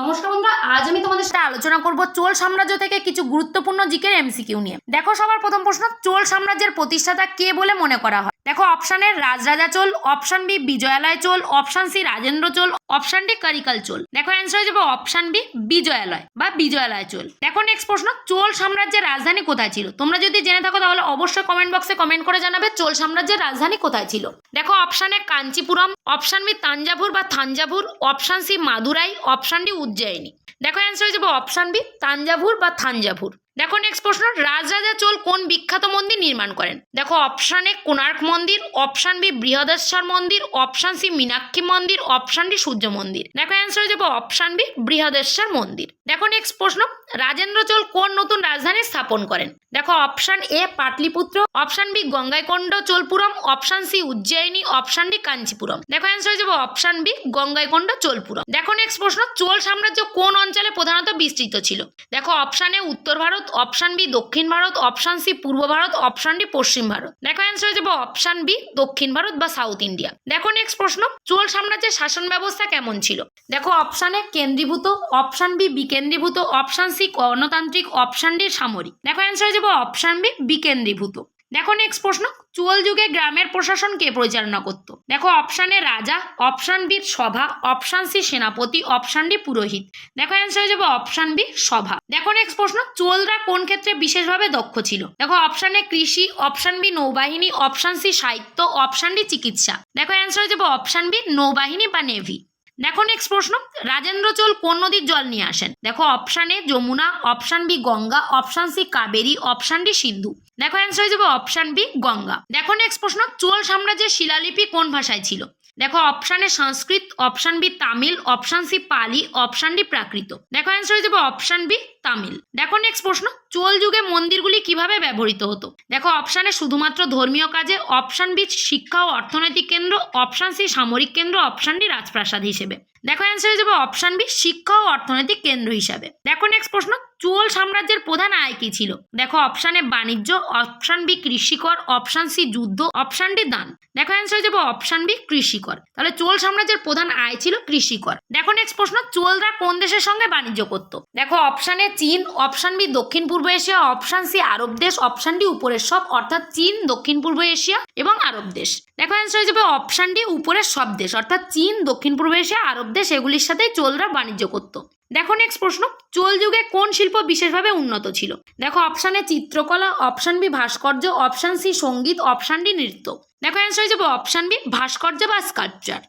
নমস্কার বন্ধুরা, আজ আমি তোমাদের সাথে আলোচনা করব চোল সাম্রাজ্য থেকে কিছু গুরুত্বপূর্ণ জিকের এমসিকিউ নিয়ে। দেখো, সবার প্রথম প্রশ্ন, চোল সাম্রাজ্যের প্রতিষ্ঠাতা কে বলে মনে করা হয়? দেখো, option A Rajaraja Chola, option B Vijayalaya Chola, option C Rajendra Chola, option D Karikala Chola. দেখো, অ্যান্সার হয়ে যাবে অপশন বি বিজয়ালয় বা বিজয়ালয় চোল। দেখো, নেক্সট প্রশ্ন, চোল সাম্রাজ্যের রাজধানী কোথায় ছিল? তোমরা যদি জেনে থাকো তাহলে অবশ্যই কমেন্ট বক্সে কমেন্ট করে জানাবে চোল সাম্রাজ্যের রাজধানী কোথায় ছিল। দেখো, option A Kanchipuram, option B Thanjavur বা Thanjavur, option C Madurai, option D Ujjayini. দেখো, অ্যান্সার হয়ে যাবে অপশন বি তাঞ্জাভুর বা থাঞ্জাভুর। দেখো, নেক্সট প্রশ্ন, রাজরাজা চোল কোন বিখ্যাত মন্দির নির্মাণ করেন? দেখো, অপশন এ কোণার্ক মন্দির, অপশন বি বৃহদেশ্বর মন্দির, অপশন সি মীনাক্ষী মন্দির, অপশন ডি সূর্য মন্দির। দেখো, অ্যান্সার হয়ে যাবে অপশন বি বৃহদেশ্বর মন্দির। দেখো, নেক্সট প্রশ্ন, রাজেন্দ্র চোল কোন নতুন রাজধানী স্থাপন করেন? দেখো, option A Pataliputra, option B Gangaikonda Cholapuram, option C Ujjayini, option D Kanchipuram. দেখো, অ্যান্সার হয়ে যাবে অপশন বি গঙ্গাইকোন্ড চোলপুরম। দেখো, নেক্সট প্রশ্ন, চোল সাম্রাজ্য কোন অঞ্চলে প্রধানত বিস্তৃত ছিল? দেখো, অপশন এ উত্তর ভারত, অপশন বি দক্ষিণ ভারত, অপশন সি পূর্ব ভারত, অপশন ডি পশ্চিম ভারত। দেখো, অ্যান্সার হয়ে যাবে অপশন বি দক্ষিণ ভারত বা সাউথ ইন্ডিয়া। দেখো, নেক্সট প্রশ্ন, চোল সাম্রাজ্যের শাসন ব্যবস্থা কেমন ছিল? দেখো, অপশন এ কেন্দ্রীভূত, অপশন বি বিকেন্দ্রীভূত, অপশন সি গণতান্ত্রিক, অপশন ডি সামরিক। দেখো, অ্যান্সার হয়ে যাবে অপশন বি বিকেন্দ্রীভূত। দেখো, নেক্সট প্রশ্ন, চোল যুগে গ্রামের প্রশাসন কে পরিচালনা করত? দেখো, অপশন এ রাজা, অপশন বি সভা, অপশন সি সেনাপতি, অপশন ডি পুরোহিত। দেখো, অ্যান্সার হয়ে যাবে অপশন বি সভা। দেখো, নেক্সট প্রশ্ন, চোলরা কোন ক্ষেত্রে বিশেষভাবে দক্ষ ছিল? দেখো, অপশন এ কৃষি, অপশন বি নৌবাহিনী, অপশন সি সাহিত্য, অপশন ডি চিকিৎসা। দেখো, অ্যান্সার হয়ে যাবে অপশন বি নৌবাহিনী বা নেভি। দেখো, নেক্সট প্রশ্ন, রাজেন্দ্র চোল কোন নদীর জল নিয়ে আসেন? দেখো, option A Yamuna, option B Ganga, option C Kaveri, option D Sindhu. দেখো, অ্যান্সার হয়ে যাবে অপশন বি গঙ্গা। দেখো, নেক্সট প্রশ্ন, চোল সাম্রাজ্যের শিলালিপি কোন ভাষায় ছিল? দেখো, option A Sanskrit, option B Tamil, option C Pali, option D Prakrit. দেখো, অ্যান্সার হয়ে যাবে অপশন বি তামিল। দেখো, নেক্সট প্রশ্ন, চোল যুগে মন্দিরগুলি কিভাবে ব্যবহৃত হতো? দেখো, অপশন এ শুধুমাত্র ধর্মীয় কাজে, অপশন বি শিক্ষা ও অর্থনৈতিক কেন্দ্র, অপশন সি সামরিক কেন্দ্র, অপশন ডি রাজপ্রাসাদ হিসেবে। দেখো, অ্যান্সার হয়ে যাবে অপশন বি শিক্ষা ও অর্থনৈতিক কেন্দ্র হিসাবে। দেখো, নেক্সট প্রশ্ন, চোল সাম্রাজ্যের প্রধান আয় কি ছিল? দেখো, অপশন এ বাণিজ্য, অপশন বি কৃষিকর, অপশন সি যুদ্ধ, অপশন ডি দান। দেখো, অ্যান্সার হয়ে যাবে অপশন বি কৃষিকর। তাহলে চোল সাম্রাজ্যের প্রধান আয় ছিল কৃষিকর। দেখো, নেক্সট প্রশ্ন, চোলরা কোন দেশের সঙ্গে বাণিজ্য করত? দেখো, অপশন এ চীন, অপশন বি দক্ষিণ পূর্ব এশিয়া, অপশন সি আরব দেশ, অপশন ডি উপরের সব, অর্থাৎ চীন, দক্ষিণ পূর্ব এশিয়া এবং আরব দেশ। দেখো, অ্যান্সার হয়ে যাবে অপশন ডি উপরের সব দেশ, অর্থাৎ চীন, দক্ষিণ পূর্ব এশিয়া, আরব দেশ, এগুলির সাথেই চোলরা বাণিজ্য করত। দেখো, নেক্সট প্রশ্ন, চোল যুগে কোন শিল্প বিশেষভাবে উন্নত ছিল? দেখো, অপশন এ চিত্রকলা, অপশন বি ভাস্কর্য, অপশন সি সঙ্গীত, অপশন ডি নৃত্য। দেখো, অ্যান্সার হয়ে যাবে অপশন বি ভাস্কর্য বা স্কাল্পচার।